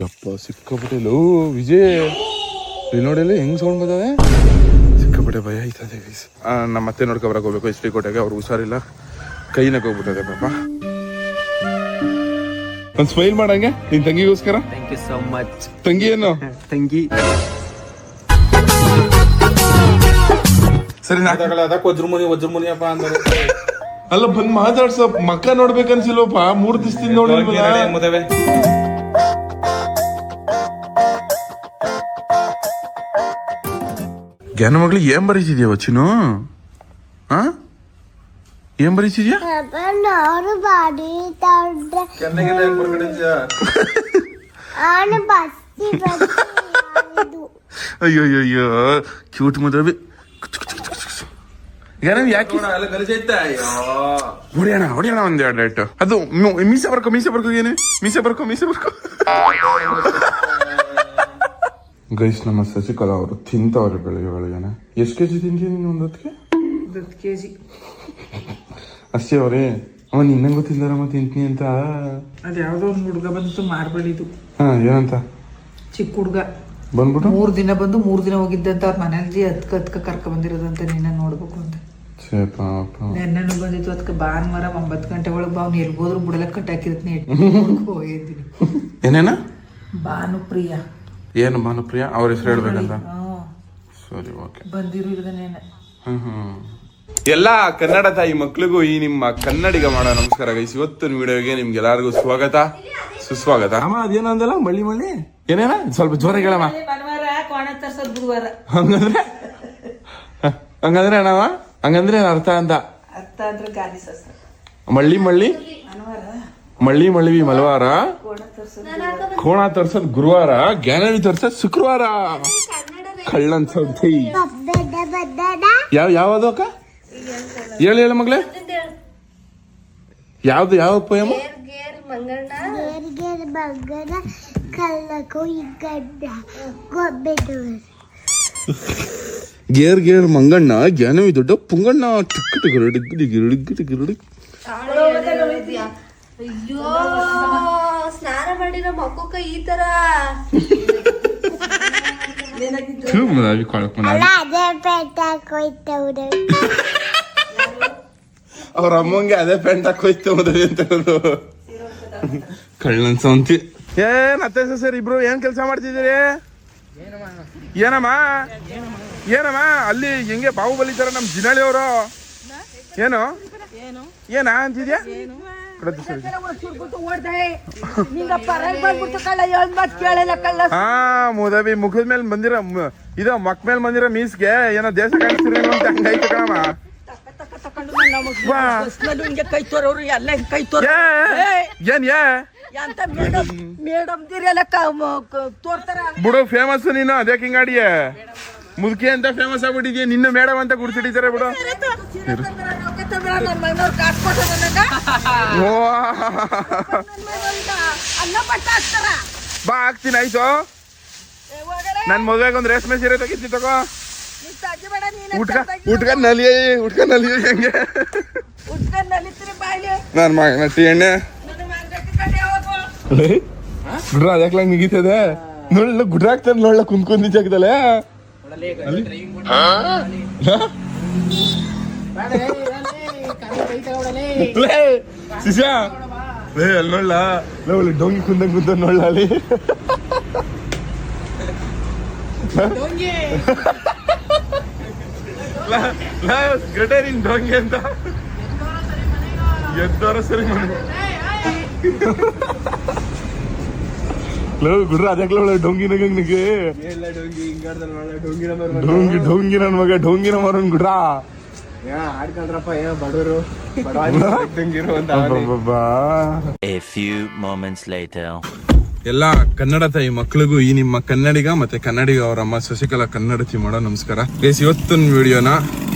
ಯಪ್ಪ ಸಿಕ್ಕಾಪಟ್ಟೆ ಲೋ ವಿಜಯ್ ಇಲ್ಲಿ ನೋಡಿಲ್ಲ ಹೆಂಗ್ ಸೌಂಡ್ ಬರ್ತದೆ. ಸಿಕ್ಕಾಪಟ್ಟೆ ಭಯ ಆಯ್ತದೆ. ನಮ್ಮ ಮತ್ತೆ ನೋಡ್ಕೊಬರಕ್ ಹೋಗ್ಬೇಕು ಎಚ್ ಡಿ ಕೋಟೆಗೆ. ಅವ್ರು ಹುಷಾರಿಲ್ಲ, ಕೈನಾಗ ಹೋಗ್ಬಿಟ್ಟದೆ ಪಾಪ. ಒಂದ್ ಸ್ಮೈಲ್ ಮಾಡಂಗೆ ನಿನ್ ತಂಗಿಗೋಸ್ಕರ. Thank you so much. ತಂಗಿ ಏನು ತಂಗಿ ಸರಿ ಅದಕ್ಕೆ ವಜ್ರಮುನಿಯಪ್ಪ ಅಂದ್ರೆ ಅಲ್ಲ ಬಂದ್ ಮಾತಾಡ್ಸ ಮಕ್ಕ ನೋಡ್ಬೇಕನ್ಸಿಲ್ವಪ್ಪ. 3 ದಿವಸದಿಂದ ನೋಡಿಲ್ವಲ್ಲ. ಮದುವೆ ಜ್ಞಾನ ಮಗಳಿಗೆ ಏನ್ ಬರೀತಿದ್ಯಾ ವಚ್ಚಿನು? ಏನ್ ಬರೀತಿದ್ಯಾ? ಅಯ್ಯೋ ಅಯ್ಯೋ ಕ್ಯೂಟ್ ಮದುವೆ. ಯಾಕೆ ಹೊಡಿಯೋಣ ಹೊಡಿಯೋಣ ಒಂದೆರಡು ಡೇಟ್. ಅದು ಮೀಸೆ ಬರ್ಕೊ ಏನು ಮೀಸೆ ಬರ್ಕೊ. ಗೈಸ್ ನಮ್ಮ ಶಶಿಕಲಾ ಅವರು ತಿಂತವ್ರೆ ಬೆಳಗ್ಗೆ. ಎಷ್ಟು ಕೆಜಿ ತಿಂತೀಯ ನೀನು? 10 kg ಅಷ್ಟೇ ಅವ್ರೆ. ಅವ ನಿನ್ನಂಗೆ ಗೊತ್ತಿಲ್ಲಾರಮ್ಮ ತಿಂತೀನಿ ಅಂತ. ಅದ್ ಯಾವ್ದೋ ಒಂದು ಹುಡುಗ ಬಂತು ಮಾರ್ಬಳಿದು. ಏನಂತ? ಚಿಕ್ಕ ಹುಡುಗ ಬಂದ್ಬಿಟ್ಟು 3 ದಿನ ಬಂದು 3 ದಿನ ಹೋಗಿದ್ದಂತ. ಅವ್ರ ಮನೇಲಿ ಹತ್ಕ ಕರ್ಕ ಬಂದಿರೋದಂತ. ನಿನ್ನ ನೋಡ್ಬೇಕು ಅಂತ ನೆನ್ನೆನು ಬಂದಿತ್ತು. ಅದಕ್ಕೆ ಭಾನುವಾರ 9 ಗಂಟೆ ಒಳಗೆ ಬಾ. ಅವ್ನು ಎಲ್ಗೋದ್ರು ಬಿಡಲ್ಲ ಕಟ್ಟಾಕಿರ್ತೀನಿ. ಹೋಗಿದ್ದೀನಿ. ಏನೇನ? ಭಾನುಪ್ರಿಯ. ಏನು ಭಾನುಪ್ರಿಯ? ಅವ್ರ ಹೆಸರು ಹೇಳ್ಬೇಕಂತ. ಸರಿ ಓಕೆ. ಬಂದಿರೋದನ್ನೇನೆ. ಎಲ್ಲ ಕನ್ನಡ ತಾಯಿ ಮಕ್ಳಿಗೂ ಈ ನಿಮ್ಮ ಕನ್ನಡಿಗ ಮಾಡೋ ನಮಸ್ಕಾರ ಗೈಸ್. ಇವತ್ತಿನ ವಿಡಿಯೋಗೆ ನಿಮ್ಗೆಲ್ಲರಿಗೂ ಸ್ವಾಗತ ಸುಸ್ವಾಗತ. ಅಮ್ಮ ಅದೇನೋ ಅಂದಲ್ಲ ಮಳ್ಳಿ ಏನೇನ ಸ್ವಲ್ಪ ಜೋರಾಗಿ ಹೇಳಮ್ಮ. ಹಂಗಂದ್ರೆ ಅಣ್ಣವ ಹಂಗಂದ್ರೆ ಅರ್ಥ ಅಂತ. ಮಳ್ಳಿ ಮಲ್ವಾರ, ಕೋಣ ತರ್ಸದ್ ಗುರುವಾರ, ಜ್ಞಾನವಿ ತರ್ಸದ್ ಶುಕ್ರವಾರ. ಕಳ್ಳನ್ ಸೌತಿ ಯಾವ್ದು ಅಕ್ಕ? ಹೇಳ ಮಗಳೇ. ಯಾವ ಪೋಯಮ್ಮ? ಗೇರ್ ಮಂಗಣ್ಣ, ಜ್ಞಾನವಿ ದೊಡ್ಡ ಪುಂಗಣ್ಣ. ಅಯ್ಯೋ ಸ್ನಾನ ಮಾಡಿರೋ ಮಕ್ಕಕ್ಕ ಈ ತರ ಅವ್ರ ಅಮ್ಮಂಗೆ ಅದೇ ಪ್ಯಾಂಟ್ ಹಾಕೋಯ್ತು ಮದುವೆ ಅಂತ ಹೇಳೋದು. ಕಳ್ಳನ್ ಸೌಂತಿ. ಏನ್ ಅತ್ತೆ ಸರ್ ಇಬ್ರು ಏನ್ ಕೆಲಸ ಮಾಡ್ತಿದ್ದೀರಿ? ಏನಮ್ಮ ಅಲ್ಲಿ ಹೆಂಗೆ ಬಾಹುಬಲಿ ತರ ನಮ್ ಜಿನಾಳಿ ಅವರು ಏನ ಅಂತಿದ್ಯಾ? ಮುದವಿ ಮುಖದ ಮೇಲೆ ಬಂದಿರ ಇದು ಮಕ್ ಮೇಲೆ ಬಂದಿರ ಮೀಸ್ಗೆ ಏನೋ ದೇಶ ಕಾಣಿಸ್ತೀರಿ ಅಂತ ಹಂಗಾಯ್ತು ಕಣಮ್ಮ. ಬಿಡು ಫೇಮಸ್ ನೀನು ಅದೇ ಹಿಂಗಾಡಿಯ ಮುದುಕಿ ಅಂತ ಫೇಮಸ್ ಆಗ್ಬಿಟ್ಟಿದ್ಯಾ. ನಿನ್ನ ಮೇಡಮ್ ಅಂತ ಗುರ್ತಿಡಿತಾರೆ ಬಿಡು. ಬಾ ಹಾಕ್ತೀನಿ ಆಯ್ತು. ನನ್ ಮದುವೆಗೆ ಒಂದು ರೇಷ್ಮೆ ಸೀರೆ ತೆಗಿತೀನಿ ತಗೋ. ಉಟ್ಕ ನಲಿ ಹೆಂಗೆ ನನ್ ಮಗನ ಟೀ ಎಣ್ಣೆ ಗುಡ್ರ ಅದಕ್ಕೆ ಮುಗಿತದೆ. ನೋಡ್ಲ ಗುಡ್ರ ಹಾಕ್ತಾರೆ ನೋಡ್ಲ ಕುಂದ್ಕೊಂಡಿ ಜಾಗದಲ್ಲೇ. ಶಿಶಾ ಅಲ್ಲಿ ನೋಡ್ಲ ಒಳ್ಳೆ ಡೊಂಗಿ ಕುಂದ ನೋಡ್ಲ ಅಲ್ಲಿ. ಗಟೆ ನಿನ್ ಡೊಂಗಿ ಅಂತ ಎದ್ದವರ ಸರಿ ಗುಡ್ರ ಅದಕ್ಕೆ ಒಳ್ಳೆ ಡೊಂಗಿ ನಗಂಗೆ ಡೊಂಗಿ ನನ್ ಮಗ ಡೊಂಗಿನ ಮರನ್ ಗುಡ್ರ ಆಡ್ಕೊಳ್ರಪ್ಪ ಏನೋ ಬಡವರು. ಎಲ್ಲ ಕನ್ನಡ ತಾಯಿ ಮಕ್ಳಿಗೂ ಈ ನಿಮ್ಮ ಕನ್ನಡಿಗ ಮತ್ತೆ ಕನ್ನಡಿಗ ಅವರ ಅಮ್ಮ ಶಶಿಕಲಾ ಕನ್ನಡತಿ ಮಾಡೋ ನಮಸ್ಕಾರ ಗೈಸ್. ಇವತ್ತಿನ ವಿಡಿಯೋನ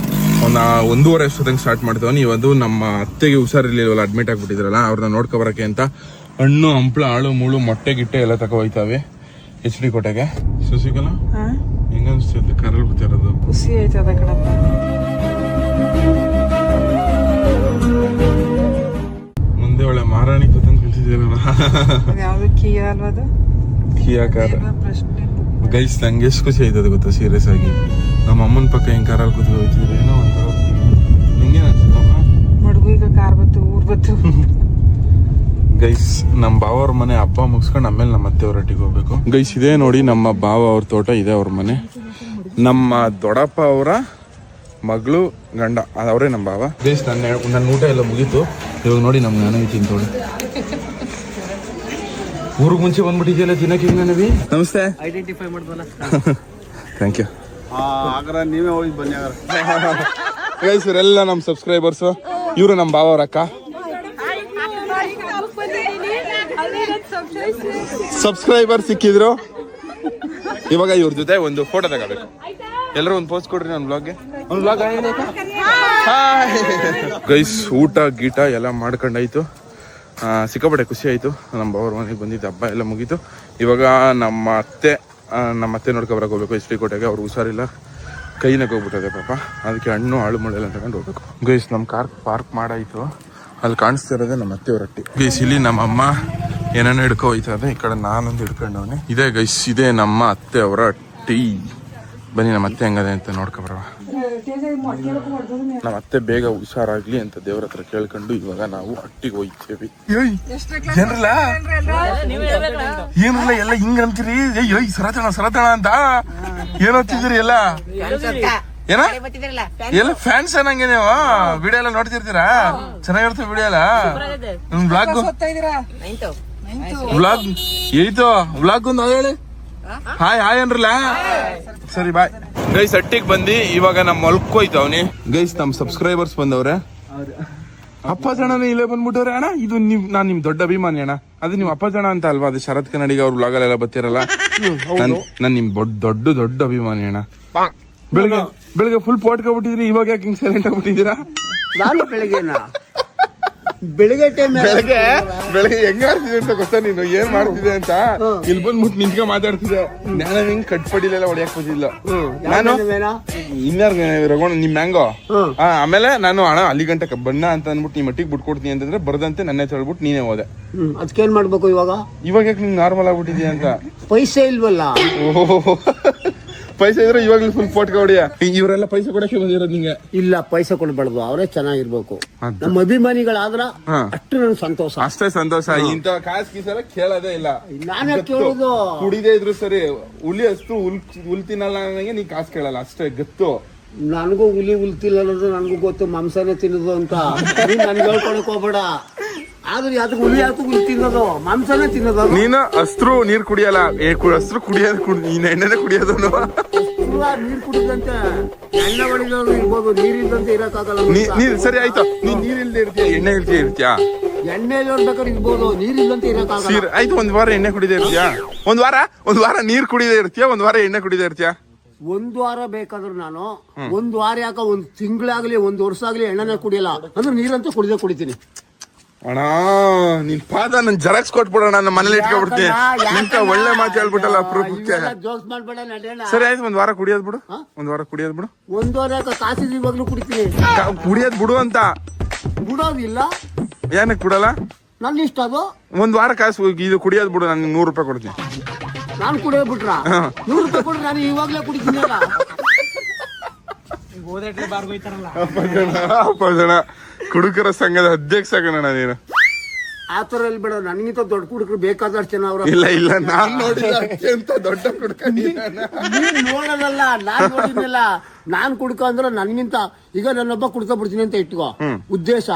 1:30 ಅಷ್ಟೊತ್ತಂಗೆ ಸ್ಟಾರ್ಟ್ ಮಾಡ್ತೇವೆ. ನೀವದು ನಮ್ಮ ಅತ್ತೆಗೆ ಹುಷಾರಿರ್ಲಿಲ್ವಲ್ಲ, ಅಡ್ಮಿಟ್ ಆಗ್ಬಿಟ್ಟಿದ್ರಲ್ಲ, ಅವ್ರನ್ನ ನೋಡ್ಕೊಬರಕ್ಕೆ ಅಂತ ಹಣ್ಣು ಹಂಪ್ಳ ಆಳು ಮುಳು ಮೊಟ್ಟೆ ಗಿಟ್ಟೆ ಎಲ್ಲ ತಗೋ ಹೋಯ್ತಾವೆ ಎಚ್ ಡಿ ಕೋಟೆಗೆ. ಶಶಿಕಲಾ ಹೆಂಗ ಅನ್ಸ್ತೈತೆ ಕರಲ್ ಬಿಟ್ಟಿರೋದು? ಖುಷಿ ಆಯ್ತದ ಕಣಪ್ಪ. ಮುಂದೆ ಒಳ್ಳೆ ಮಾರಾಣಿ ಕತಂಗ್ ಕಲ್ಸಿದ್ದೀರಲ್ಲ. ಯಾವ್ದು ಕೀ ಅಲ್ವಾ ಅದು? ಕಿಯಾ ಕಾರ್ ಪ್ರಶ್ನೆ ಗೈಸ್ ನಂಗೆ ಎಷ್ಟು ಖುಷಿ ಆಯ್ತದೆ ಗೊತ್ತಾ ಸೀರಿಯಸ್ ಆಗಿ. ನಮ್ಮ ಅಮ್ಮನ ಪಕ್ಕ ಹಿಂಗ್ ಕಾರಲ್ಲಿ ಕೂತ್ಕೊಂಡು ಹೋಗ್ತಿದ್ರೆ ಏನೋ ಒಂಥರ ನಿಂಗೇನು ಅನ್ಸುತ್ತಮ್ಮ ಮಡ್ಗು ಈಗ ಕಾರ್ ಬತ್ತು ಊರ್ ಬತ್ತು. ಗೈಸ್ ನಮ್ಮ ಬಾವ ಅವ್ರ ಮನೆ ಹಬ್ಬ ಮುಗಿಸ್ಕೊಂಡು ಆಮೇಲೆ ನಮ್ಮ ಅತ್ತೆ ಅವ್ರ ಒಟ್ಟಿಗೆ ಹೋಗ್ಬೇಕು. ಗೈಸ್ ಇದೇ ನೋಡಿ ನಮ್ಮ ಬಾವ ಅವ್ರ ತೋಟ ಇದೆ ಅವ್ರ ಮನೆ. ನಮ್ಮ ದೊಡ್ಡಪ್ಪ ಅವರ ಮಗಳು ಗಂಡ ಅವರೇ ನಮ್ಮ ಬಾವ. ಗೈಸ್ ನನ್ನ ಊಟ ಎಲ್ಲ ಮುಗೀತು. ಇವಾಗ ನೋಡಿ ನಮ್ಗೆ ನಾನು ತಿಂತೋಳಿ ಊರಿಗೆ ಮುಂಚೆ ಬಂದ್ಬಿಟ್ಟಿದೆಯಲ್ಲ ತಿನ್ನಕ್ಕೆ ಹಿಂಗೆ ನನವಿ. ನಮಸ್ತೆ. ಐಡೆಂಟಿಫೈ ಮಾಡ್ದಲ್ಲ ಥ್ಯಾಂಕ್ ಯು. ಆಗ್ರ ನೀವೇ ಹೋಗಿ ಬನ್ನಿ ಆಗ್ರ. ಗೈಸ್ ಇವರೆಲ್ಲ ನಮ್ಮ ಸಬ್ಸ್ಕ್ರೈಬರ್ಸು. ಇವರು ನಮ್ಮ ಬಾವ ಅವ್ರ ಅಕ್ಕ. ಸಬ್ಸ್ಕ್ರೈಬರ್ ಸಿಕ್ಕಿದ್ರು. ಇವಾಗ ಇವ್ರ ಜೊತೆ ಒಂದು ಫೋಟೋ ತಗೋಬೇಕು. ಎಲ್ಲರೂ ಒಂದು ಪೋಸ್ಟ್ ಕೊಡ್ರಿ ನನ್ನ ಬ್ಲಾಗ್ಗೆ. ಒಂದು ಬ್ಲಾಗ್ ಗೈಸ್ ಊಟ ಗೀಟ ಎಲ್ಲ ಮಾಡ್ಕೊಂಡಾಯ್ತು. ಸಿಕ್ಕಾಪಟ್ಟೆ ಖುಷಿ ಆಯಿತು. ನಮ್ಮ ಬಾವ್ರ ಮನೆಗೆ ಬಂದಿದ್ದು ಹಬ್ಬ ಎಲ್ಲ ಮುಗೀತು. ಇವಾಗ ನಮ್ಮ ಅತ್ತೆ ನೋಡ್ಕೊಬರಕ್ಕೆ ಹೋಗ್ಬೇಕು ಎಚ್ ಡಿ ಕೋಟೆಗೆ. ಅವ್ರು ಹುಷಾರಿಲ್ಲ, ಕೈನಾಗ ಹೋಗ್ಬಿಟ್ಟದೆ ಪಾಪ. ಅದಕ್ಕೆ ಹಣ್ಣು ಆಳು ಮುಳ್ಳು ಎಲ್ಲ ತಗೊಂಡು ಹೋಗ್ಬೇಕು. ಗೈಸ್ ನಮ್ಮ ಕಾರ್ ಪಾರ್ಕ್ ಮಾಡಾಯಿತು. ಅಲ್ಲಿ ಕಾಣಿಸ್ತಾ ಇರೋದೇ ನಮ್ಮ ಅತ್ತೆ ರೊಟ್ಟಿ. ಗೈಸ್ ಇಲ್ಲಿ ನಮ್ಮ ಅಮ್ಮ ಏನೇನೋ ಹಿಡ್ಕೊ ಹೋಯ್ತದೆ. ಈ ಕಡೆ ನಾನೊಂದು ಹಿಡ್ಕೊಂಡವನಿ. ಇದೇ ಗೈಸ್ ಇದೇ ನಮ್ಮ ಅತ್ತೆ ಅವರ ಟೀ. ಬನ್ನಿ ನಮ್ಮ ಅತ್ತೆ ಹೆಂಗದೆ ಅಂತ ನೋಡ್ಕೊಬರವ. ನಮ್ಮ ಅತ್ತೆ ಬೇಗ ಹುಷಾರಾಗ್ಲಿ ಅಂತ ದೇವ್ರ ಹತ್ರ ಕೇಳ್ಕೊಂಡು ಇವಾಗ ನಾವು ಹಟ್ಟಿಗೆ ಹೋಯ್ತೇವಿ. ಏನಿಲ್ಲ ಏನಿಲ್ಲ ಎಲ್ಲ ಹಿಂಗ ಅಂತೀರಿ. ಸರತಣ ಅಂತ ಏನ್ ಓದ್ತಿದ್ದೀರಿ ಎಲ್ಲ ಏನ ಎಲ್ಲ ಫ್ಯಾನ್ಸ್ ಏನಂಗೆ ನೀವು ವಿಡಿಯೋ ಎಲ್ಲ ನೋಡ್ತಿರ್ತೀರಾ? ಚೆನ್ನಾಗಿರ್ತವೆ ವಿಡಿಯೋ ಎಲ್ಲ. ವ್ಲಾಗ್ ಏಯ್ತು ವ್ಲಾಗ್ ಒಂದು ಹೇಳಿ. ಹಾಯ್ ಹಾಯ್ ಅನ್ರಲ್ಲ. ಸರಿ ಬಾಯ್. ಗೈಸ್ ಹಟ್ಟಿಗೆ ಬಂದು ಇವಾಗ ನಮ್ಮ ಹೊಲ್ಕೋಯ್ತು ಅವನಿ. ಗೈಸ್ ನಮ್ ಸಬ್ಸ್ಕ್ರೈಬರ್ಸ್ ಬಂದವ್ರೆ. ಅಪ್ಪ ಜನ ಇಲ್ಲೇ ಬಂದ್ಬಿಟ್ಟವ್ರೆ. ಅಣ್ಣ ಇದು ನಾನ್ ನಿಮ್ ದೊಡ್ಡ ಅಭಿಮಾನಿ ಅಣ್ಣ. ಅದು ನಿಮ್ ಅಪ್ಪ ಜನ ಅಂತ ಅಲ್ವಾ? ಅದು ಶರತ್ ಕನ್ನಡಿಗ ಅವ್ರ ವ್ಲಾಗಲ್ಲೆಲ್ಲ ಬರ್ತಿರಲ್ಲ. ನಾನ್ ನಿಮ್ ದೊಡ್ಡ ಅಭಿಮಾನಿ ಅಣ್ಣ. ಬೆಳಿಗ್ಗೆ ಫುಲ್ ಪೋಟ್ಕೊಬಿಟ್ಟಿದ್ರಿ. ಇವಾಗ ಯಾಕೆ ಹಿಂಗ್ ಸೈಲೆಂಟ್ ಆಗ್ಬಿಟ್ಟಿದ್ದೀರಾ? ನಾನು ಬೆಳಿಗ್ಗೆ ಟೈಮ್ ಬೆಳಗ್ಗೆ ಹೆಂಗ ಆಡ್ತಿದೆ ಅಂತ ಗೊತ್ತಾ ನೀನು? ಏನ್ ಮಾಡ್ತಿದೆ ಅಂತ ಇಲ್ಲಿ ಬಂದ್ಬಿಟ್ಟು ನಿಂತ್ಕೊಂಡ್ ಮಾತಾಡ್ತಿದ್ದೆ. ನಾನು ಹಿಂಗ್ ಕಟ್ಪಡಿಲೆಲ್ಲ ಹೊಡಿಯಕ್ ಬಂದಿಲ್ಲ ನಾನು. ಇನ್ಯಾರು ರಗೋಣ ನಿಮ್ ಮ್ಯಾಂಗೋ. ಆಮೇಲೆ ನಾನು ಅಣ್ಣ ಅಲ್ಲಿ ಗಂಟೆ ಬಣ್ಣ ಅಂತ ಅಂದ್ಬಿಟ್ಟು ನೀ ಮಟ್ಟಿಗೆ ಬಿಟ್ಕೊಡ್ತೀನಿ ಅಂತಂದ್ರೆ ಬರದಂತೆ ನನ್ನೇ ಹೇಳ್ಬಿಟ್ಟು ನೀನೇ ಹೋದೆ. ಅದಕ್ಕೇನ್ ಮಾಡ್ಬೇಕು ಇವಾಗ? ಇವಾಗ ಯಾಕೆ ನಿಂಗೆ ನಾರ್ಮಲ್ ಆಗ್ಬಿಟ್ಟಿದ್ಯಾ ಅಂತ? ಪೈಸೆ ಇಲ್ವಲ್ಲ. ಪೈಸೆ ಇದ್ರೆ ಇವಾಗ್ಲೂ ಫುಲ್ ಫೋಟ್ಕೊ ಹೊಡಿಯ. ಇವರೆಲ್ಲ ಪೈಸೆ ಕೊಡಕ್ಕೆ ಬಂದಿರೋದು ನಿಂಗೆ? ಇಲ್ಲ, ಪೈಸೆ ಕೊಡ್ಬಾರ್ದು, ಅವರೇ ಚೆನ್ನಾಗಿರ್ಬೇಕು. ನಮ್ಮ ಅಭಿಮಾನಿಗಳಾದ್ರ ಅಷ್ಟು ನನ್ಗೆ ಸಂತೋಷ. ಅಷ್ಟೇ ಸಂತೋಷ. ಇಂತ ಕಾಸು ಗೀಸೆಲ್ಲ ಕೇಳೋದೇ ಇಲ್ಲ. ನಾನೇ ಕೇಳೋದು ಕುಡಿದೇ ಇದ್ರು ಸರಿ. ಹುಲಿ ಅಷ್ಟು ಹುಲ್ ತಿನ್ನಲ್ಲ ನನಗೆ ನೀ ಕಾಸು ಕೇಳಲ್ಲ ಅಷ್ಟೇ ಗತ್ತು. ನನಗೂ ಹುಲ್ ತಿಲ್ಲ ಅನ್ನೋದು ನನಗೂ ಗೊತ್ತು. ಮಾಂಸನೇ ತಿನ್ನೋದು ಅಂತ ನನ್ಗೆ ಹೇಳ್ಕೊಳಕ್ ಹೋಗ್ಬೇಡ. ಆದ್ರೆ ಯಾವ್ದು ಹುಲಿ ಯಾವ್ದು ಹುಲ್ ತಿನ್ನೋದು, ಮಾಂಸನೇ ತಿನ್ನೋದು. ನೀನು ಅಸ್ತ್ರು ನೀರ್ ಕುಡಿಯಲ್ಲ. ಅಸ್ತ್ರು ಕುಡಿಯೋದು ನೀನ್ ಎಣ್ಣೆನೆ ಕುಡಿಯೋದು. ನೀರ್ ಕುಡಿದಂತೆ ಎಣ್ಣೆ ಹೊಡಿದವ್ರು ಇರ್ಬೋದು, ನೀರಿಲ್ದಂತೆ ಇರಕ್ಕಾಗಲ್ಲ. ನೀರ್ ಸರಿ ಆಯ್ತು. ನೀನ್ ನೀರ್ ಇಲ್ದೇ ಇರ್ತೀಯ, ಎಣ್ಣೆ ಇಲ್ದೇ ಇರ್ತೀಯ. ಎಣ್ಣೆ ಬೇಕಾದ್ರೆ ಇರ್ಬೋದು, ನೀರಿಲ್ದಂತೆ ಇರಕ್ಕಾಗಲ್ಲ. ಆಯ್ತು, ಒಂದ್ ವಾರ ಎಣ್ಣೆ ಕುಡಿದೇ ಇರ್ತೀಯ. ಒಂದ್ ವಾರ ನೀರ್ ಕುಡಿದೇ ಇರ್ತೀಯ. ಒಂದ್ ವಾರ ಎಣ್ಣೆ ಕುಡಿದೇ ಇರ್ತೀಯ. ಒಂದ್ ವಾರ ಬೇಕಾದ್ರು ನಾನು ಒಂದ್ ವಾರ ಯಾಕ ಒಂದ್ ತಿಂಗಳಾಗ್ಲಿ ಒಂದ್ ವರ್ಷ ಆಗ್ಲಿ ಎಣ್ಣೆನೆ ಕುಡಿಯಲ್ಲ. ಅಂದ್ರೆ ನೀರಂತೂ ಕುಡಿತೀನಿ. ಅಣ್ಣ ನಿನ್ ಪಾದ ನನ್ ಜೆರಾಕ್ಸ್ ಕೊಟ್ಬಿಡೋಣ, ನಮ್ಮ ಮನೇಲಿ ಇಟ್ಕೊಬಿಡ್ತೀನಿ. ಇಂತ ಒಳ್ಳೆ ಮಾತು ಹೇಳ್ಬಿಟ್ಟಲ್ಲ ಪ್ರೂಫ್ಗೆ. ಜೋಕ್ಸ್ ಮಾಡ್ಬೇಡ ನಡೆಯಲ್ಲ. ಸರಿ ಆಯ್ತು, ಒಂದ್ ವಾರ ಕುಡಿಯೋದ್ ಬಿಡು. ಒಂದ್ ವಾರ ಕುಡಿಯೋದ್ ಬಿಡು. ಒಂದ್ ವಾರ ಯಾಕ ಕಾಸಿದ್ ಇವಾಗ್ಲೂ ಕುಡಿತೀನಿ. ಕುಡಿಯೋದ್ ಬಿಡು ಅಂತ ಬಿಡೋದಿಲ್ಲ. ಏನಕ್ಕೆ ಬಿಡಲ್ಲ? ನನ್ನ ಇಷ್ಟ ಅದು. ಒಂದ್ ವಾರ ಕಾಸು ಇದು ಕುಡಿಯೋದ್ ಬಿಡು. ನಾನು 100 ರೂಪಾಯಿ ಕೊಡ್ತೀನಿ. ನಾನು ಕುಡಿಯೋದ್ ಬಿಟ್ರ 100 ರೂಪಾಯಿ ಕೊಡ್ರಿ, ನಾನು ಇವಾಗ್ಲೇ ಕುಡಿತೀನಿ. ಅಪ್ಪ ಜನ ಕುಡುಕರ ಸಂಘದ ಅಧ್ಯಕ್ಷ ಕಣ ನೀನು. ಆತರ ಎಲ್ಲಿ ಬೇಡ, ನನಗಿಂತ ದೊಡ್ಡ ಕುಡುಕರು ಬೇಕಾದಷ್ಟು ಜನ ಅವ್ರ. ಇಲ್ಲ ನಾನ್ ನೋಡಿಲ್ಲ ಅತ್ಯಂತ ದೊಡ್ಡ ಕುಡುಕ. ನೀನ್ ನೋಡೋದಲ್ಲ, ನಾನ್ ನೋಡಿದ್ನಲ್ಲ. ನಾನ್ ಕುಡ್ಕ ಅಂದ್ರೆ ನನ್ಗಿಂತ ಈಗ ನನ್ನೊಬ್ಬ ಕುಡ್ತಾ ಬಿಡ್ತೀನಿ ಅಂತ ಇಟ್ಕೋ ಉದ್ದೇಶ.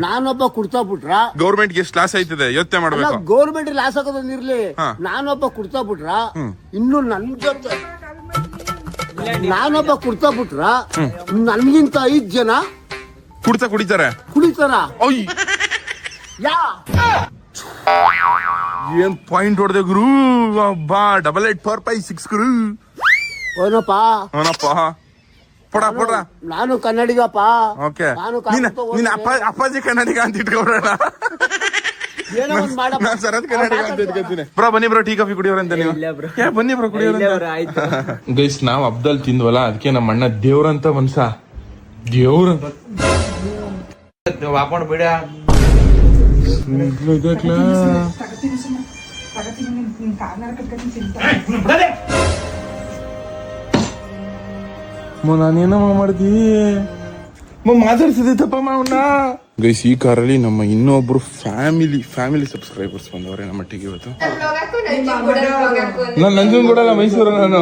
ನಾನೊಬ್ಬ ಕುಡ್ತಾ ಬಿಟ್ರ ಗೌರ್ಮೆಂಟ್ ಎಷ್ಟು ಲಾಸ್ ಆಯ್ತದೆ ಯೋಚನೆ ಮಾಡ್ಬೇಕು. ಗೌರ್ಮೆಂಟ್ ಲಾಸ್ ಆಗೋದಿರ್ಲಿ. ನಾನೊಬ್ಬ ಕುಡ್ತಾ ಬಿಟ್ರ ಇನ್ನು ನನ್ ಜೊತೆ ನಾನೊಬ್ಬ ಕುಡ್ತಾ ಬಿಟ್ರ ನನ್ಗಿಂತ 5 ಜನ ಕುಡಿತಾರೆ. ಏನ್ ಪಾಯಿಂಟ್ ಹೊಡೆದೆ ಗುರು. ಬಾ 8845 ಗುರು. ಏನಪ್ಪ ಪಡ ನಾನು ಕನ್ನಡಿಗಪ್ಪ. ಓಕೆ, ನೀನ್ ಅಪ್ಪಾಜಿ ಕನ್ನಡಿಗ ಅಂತ ಇಟ್ಕೊಬಿಡೋಣ. ನಾನು ಶರತ್ ಕನ್ನಡಿಗ ಅಂತ ಇಟ್ಕೊತೀನಿ. ಬ್ರೋ ಬನ್ನಿ ಬ್ರೋ, ಟೀ ಕಾಫಿ ಕುಡಿಯೋರಂತ ನೀವು. ಬನ್ನಿ ಬ್ರೋ ಕುಡಿಯೋರ. ಗೈಸ್ ನಾವ್ ಹಬ್ದಲ್ಲಿ ತಿಂದ್ವಲ್ಲ, ಅದಕ್ಕೆ ನಮ್ಮ ಅಣ್ಣ ದೇವ್ರಂತ ಮನ್ಸ. ದೇವ್ರ ಹಾಕೊಂಡ್ ಬಿಡ. ನಿನ್ ಕಾರ್ನಾರ ಕಟ್ಕೊಂಡು ಚಿಂತೆ ನಾನೇನಮ್ಮ ಮಾಡ್ದಿ ಮಾತಾಡ್ಸಿದೈತಪ್ಪ ಮಾವನ್ನ. ಗೈಸ್ ಈ ಕಾರಲ್ಲಿ ನಮ್ಮ ಇನ್ನೊಬ್ರು ಫ್ಯಾಮಿಲಿ ಸಬ್ಸ್ಕ್ರೈಬರ್ಸ್ ಬಂದವ್ರೆ ನಮ್ಮ ಮಟ್ಟಿಗೆ ಇವತ್ತು. ನಾನು ನಂಜನ್ ಕೊಡಲ್ಲ ಮೈಸೂರು ನಾನು.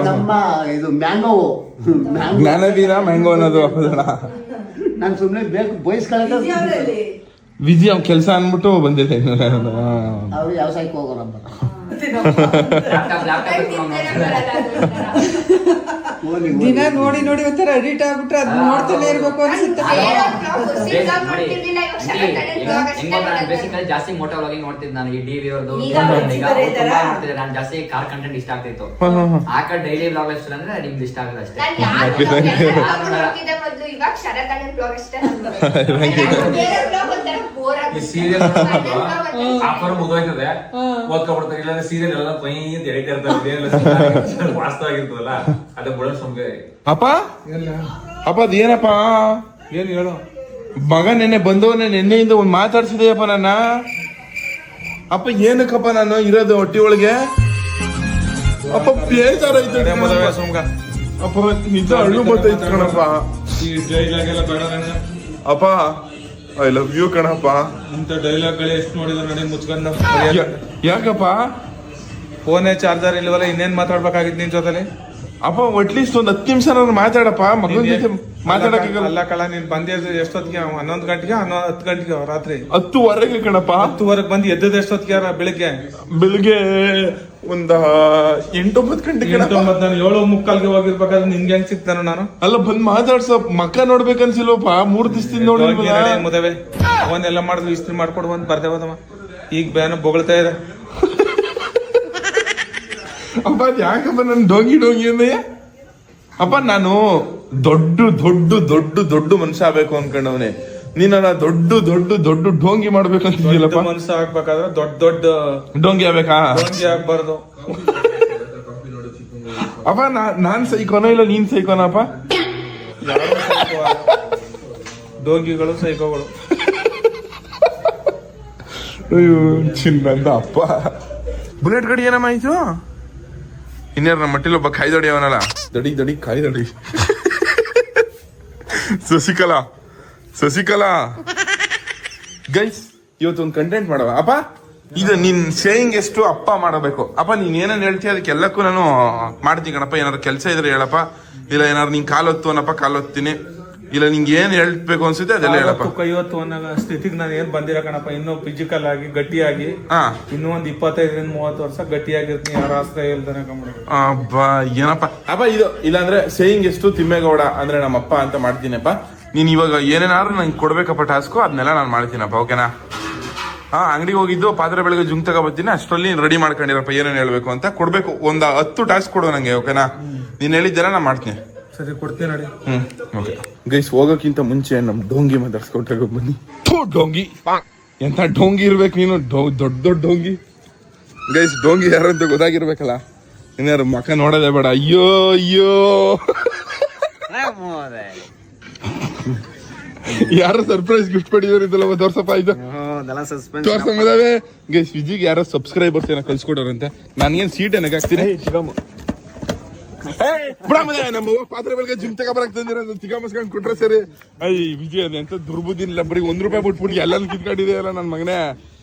ನಮ್ಮ ಇದು ಮ್ಯಾಂಗೋ ಜ್ಞಾನದೀನ ಮ್ಯಾಂಗೋ ಅನ್ನೋದು ನಾನು ಸುಮ್ನೆ ಬೇಕು ಬಯಸ್ಕೊಳ್ಳೋದು. ವಿಜಿ ಅವ್ನ ಕೆಲಸ ಅನ್ಬಿಟ್ಟು ಬಂದಿದೆ. ಅವ್ರು ವ್ಯವಸಾಯಕ್ಕೆ ಹೋಗೋರಮ್ಮ. ದಿನ ನೋಡಿ ಒಂಥರ ಎಡಿಟ್ ಆಗ್ಬಿಟ್ರೆ ಅದ್ ನೋಡ್ತಾನೆ ಇರ್ಬೇಕು ಅನ್ಸುತ್ತೆ. ಬೇಸಿಕಲಿ ಜಾಸ್ತಿ ಮೋಟೋ ವ್ಲಾಗಿಂಗ್ ನೋಡ್ತಿದ್ದೆ ನಾನು. ಈ ಡಿವಿ ಅವ್ರದ್ದು ನಾನು ಜಾಸ್ತಿ ಕಾರ್ ಕಂಟೆಂಟ್ ಇಷ್ಟ ಆಗ್ತಿತ್ತು. ಆ ಕಡೆ ಡೈಲಿ ವ್ಲಾಗ್ ಅಷ್ಟೇ ಅಂದ್ರೆ ನಿಮ್ಗೆ ಇಷ್ಟ ಆಗೋದು ಅಷ್ಟೇ. ಸೀರಿಯಲ್ ಆಫರ್ ಮುಗಿದೋಯ್ತದೆ, ಓದ್ಕೊಬಿಡ್ತಾರೆ. ಇಲ್ಲಾಂದ್ರೆ ಸೀರಿಯಲ್ ಎಲ್ಲ ಪೈ ಅಂತ ಎಡಿಟ್ ಇರ್ತಾರೆ, ವಾಸ್ತವಾಗಿರ್ತದಲ್ಲ ಅದೇ ಬುಡ ಸುಮ್ಗೆ. ಅಪ್ಪ ಅದೇನಪ್ಪ ಏನ್ ಹೇಳು ಮಗ ನೆನ್ನೆ ಬಂದವನೇ, ನೆನ್ನೆಯಿಂದ ಒಂದ್ ಮಾತಾಡ್ಸಿದೆಯಪ್ಪ ನನ್ನ. ಅಪ್ಪ ಏನಕ್ಕಪ್ಪ ನಾನು ಇರೋದು ಹೊಟ್ಟಿ ಒಳಗೆ? ಅಪ್ಪ ಬೇಜಾರೈತೆ ಅಪ್ಪ, ನಿಜ ಅಳ್ಳು ಬರ್ತೈತೆ ಕಣಪ್ಪ. ಈ ಡೈಲಾಗ್ ಎಲ್ಲ ಬೇಡ ನನಗೆ. ಅಪ್ಪ ಐ ಲವ್ ಯು ಕಣಪ್ಪ. ಇಂಥ ಡೈಲಾಗ್ ಗಳೇ ಎಷ್ಟು ನೋಡಿದ ನೋಡಿ ಮುಚ್ಕೊಂಡ. ಯಾಕಪ್ಪ? ಫೋನೇ ಚಾರ್ಜರ್ ಇಲ್ವಲ್ಲ, ಇನ್ನೇನ್ ಮಾತಾಡ್ಬೇಕಾಗಿತ್ತು ನಿನ್ ಜೊತೆಲಿ? ಅಪ್ಪ ಅಟ್ಲೀಸ್ಟ್ ಒಂದ್ 10 ನಿಮಿಷ ನಾನು ಮಾತಾಡಪ್ಪ, ಮಗನ ಜೊತೆ ಮಾತಾಡಕ್ಕೆ. ಅಲ್ಲ ಕಳ, ನೀನ್ ಬಂದಿದ್ದು ಎಷ್ಟೊತ್ತಿಗೆ? 11 ಗಂಟೆಗೆ 10 ಗಂಟೆಗೆ ರಾತ್ರಿ 10:15 ಕಣಪ್ಪ. 10:00 ಬಂದು ಎದ್ದದ ಎಷ್ಟೊತ್ತಿಗೆ? ಬೆಳಿಗ್ಗೆ ಒಂದ 8-9 ಗಂಟೆಗೆ. ನಾನು 7:45ಗೆ ಹೋಗಿರ್ಬೇಕಾದ್ರೆ ನಿನ್ಗೆ ಹೆಂಗ್ ಸಿಗ್ತಾನ ನಾನು? ಅಲ್ಲ ಬಂದ್ ಮಾತಾಡ್ಸ ಮಕ್ಕ ನೋಡ್ಬೇಕನ್ಸಿಲ್ವಪ್ಪ, 3 ದಿವಸದಿಂದ ನೋಡಿ ಮುದವೆ ಫೋನ್ ಎಲ್ಲ ಮಾಡಿದ್ರು ಇಸ್ತ್ರಿ ಮಾಡ್ಕೊಡು ಅಂತ ಬರ್ದೇ ಹೋದಮ್ಮ. ಈಗ ಬ್ಯಾನ ಬೊಗಳ್ತಾ ಇದೆ. ಅಪ್ಪ ಅದ್ ಯಾಕಪ್ಪ ನನ್ ಡೋಂಗಿ ಅಂದಯ್ಯ? ಅಪ್ಪ ನಾನು ದೊಡ್ಡ ಮನುಷ್ಯ ಆಗ್ಬೇಕು ಅನ್ಕೊಂಡವನೆ. ನೀನ ದೊಡ್ಡ ಡೋಂಗಿ ಮಾಡ್ಬೇಕು ಅಂತಿದ್ದಿಲ್ಲಪ್ಪ. ಮನ್ಸ ಆಗ್ಬೇಕಾದ್ರೆ ದೊಡ್ಡ ಡೋಂಗಿ ಆಗ್ಬೇಕಾ? ಡೋಂಗಿ ಆಗ್ಬಾರ್ದು. ಅಪ್ಪ ನಾನ್ ಸೈಕೋನ ಇಲ್ಲ ನೀನ್ ಸೈಕೋನಪ್ಪ? ಡೋಂಗಿಗಳು ಸೈಕೋಗಳು. ಅಯ್ಯೋ ಚಿನ್ನಂದ ಅಪ್ಪ. ಬುಲೆಟ್ ಗಾಡಿ ಏನಮ್ಮ ಆಯ್ತು? ಇನ್ಯಾರ ನಮ್ಮ ಮಟ್ಟಿಲ್ ಒಬ್ಬ ಕಾಯ್ದಡಿ ಅವನಲ್ಲ, ದಡಿ ಕಾಯ್ದಡಿ. ಶಶಿಕಲಾ ಗೈಸ್, ಇವತ್ತೊಂದು ಕಂಟೆಂಟ್ ಮಾಡವ ಅಪ್ಪ. ಇದು ನಿನ್ ಸೇಯಿಂಗ್ ಎಷ್ಟು ಅಪ್ಪ ಮಾಡಬೇಕು ಅಪ್ಪ. ನೀನ್ ಏನೇನ್ ಹೇಳ್ತೀಯ ಅದಕ್ಕೆಲ್ಲಕ್ಕೂ ನಾನು ಮಾಡ್ತೀನಿ ಕಣಪ್ಪ. ಏನಾದ್ರು ಕೆಲಸ ಇದ್ರೆ ಹೇಳಪ್ಪ, ಇಲ್ಲ ಏನಾದ್ರು ನಿಂಗೆ ಕಾಲೊತ್ತು ಅನ್ನಪ್ಪ, ಕಾಲೊತ್ತೀನಿ. ಇಲ್ಲ ನಿಂಗೆ ಏನ್ ಹೇಳ್ಬೇಕು ಅನ್ಸುತ್ತೆ ಅದೆಲ್ಲ ಹೇಳಪ್ಪ. ಕೈವತ್ತು ಅನ್ನೋ ಸ್ಥಿತಿಗೆ ನಾನು ಏನ್ ಬಂದಿರ ಕಣಪ್ಪ. ಇನ್ನೂ ಫಿಸಿಕಲ್ ಆಗಿ ಗಟ್ಟಿಯಾಗಿ ಇನ್ನೂ ಒಂದ್ 25-30 ವರ್ಷ ಗಟ್ಟಿಯಾಗಿರ್ತೀನಿ. ಯಾರ ಆಶ್ರಯ ಇಲ್ದಾನೆ ಅಬ್ಬಾ ಏನಪ್ಪ ಅಪ್ಪ ಇದು. ಇಲ್ಲಾಂದ್ರೆ ಸೇಯಿಂಗ್ ಎಷ್ಟು ತಿಮ್ಮೇಗೌಡ ಅಂದ್ರೆ ನಮ್ಮಪ್ಪ ಅಂತ ಮಾಡ್ತೀನಪ್ಪ. ನೀನ್ ಇವಾಗ ಏನೇನಾದ್ರು ನಂಗೆ ಕೊಡ್ಬೇಕಪ್ಪ ಟಾಸ್ಕು, ಅದನ್ನೆಲ್ಲ ನಾನು ಮಾಡ್ತೀನಪ್ಪ. ಓಕೆನಾ? ಅಂಗಡಿಗೆ ಹೋಗಿದ್ದು ಪಾತ್ರೆ ಬೆಳಗ್ಗೆ ಜುಂಗ್ ತಗೋಬತ್ತೀನಿ, ಅಷ್ಟರಲ್ಲಿ ರೆಡಿ ಮಾಡ್ಕೊಂಡಿರಪ್ಪ ಏನೇನು ಹೇಳ್ಬೇಕು ಅಂತ. ಕೊಡ್ಬೇಕು ಒಂದು 10 ಟಾಸ್ಕ್ ಕೊಡು ನಂಗೆ. ಓಕೆನಾ? ನೀನ್ ಹೇಳಿದ್ದೆಲ್ಲ ನಾನು ಮಾಡ್ತೀನಿ. ಸರಿ ಕೊಡ್ತೀನಿ ನೋಡಿ. ಓಕೆ ಗೈಸ್, ಹೋಗೋಕ್ಕಿಂತ ಮುಂಚೆ ನಮ್ ಡೋಂಗಿ ಮಾತಾಡ್ಸ್ಕೊಟ್ರೆ ಬನ್ನಿ. ಡೋಂಗಿ ಎಂತ ಡೋಂಗಿ ಇರ್ಬೇಕು ನೀನು, ದೊಡ್ಡ ಡೋಂಗಿ. ಗೈಸ್ ಡೋಂಗಿ ಯಾರಂತ ಗೊತ್ತಾಗಿರ್ಬೇಕಲ್ಲ, ಇನ್ಯಾರು ಮಕ್ಕ ನೋಡೋದೇ ಬೇಡ. ಅಯ್ಯೋ ಯಾರೋ ಸರ್ಪ್ರೈಸ್ ಗಿಫ್ಟ್ ಪಡಿಯೋರು ಇದಲ್ಲ, ತೋರ್ಸಪ್ಪ. ಇದು ತೋರ್ಸಂಗದಾವೆ ಗೈಸ್. ವಿಜಿಗೆ ಯಾರೋ ಸಬ್ಸ್ಕ್ರೈಬರ್ಸ್ ಏನೋ ಕಳ್ಸ್ಕೊಡೋರಂತೆ. ನಾನೇನ್ ಸೀಟ್ ಏನಕ್ಕೆ ಹಾಕ್ತೀನಿ? ನಮ್ಮ ಪಾತ್ರೆ ಬೆಳಗ್ಗೆ ಜಿಮ್ ತಗೋಬರಕ್ ತಂದಿರ ತಿಗಾಮಸ್ಕೊಂಡ್ ಕೊಟ್ರೆ ಸರಿ. ವಿಜಯ್ ಅದ ಎಂತ ದುರ್ಬುದ್ದಿನಿಲ್ಲ, ಬರೀ ₹1 ಬಿಟ್ಬಿಟ್ಟು ಎಲ್ಲಾನು ಕಿತ್ಕೊಂಡಿದೆಯಲ್ಲ ನನ್ ಮಗನೇ.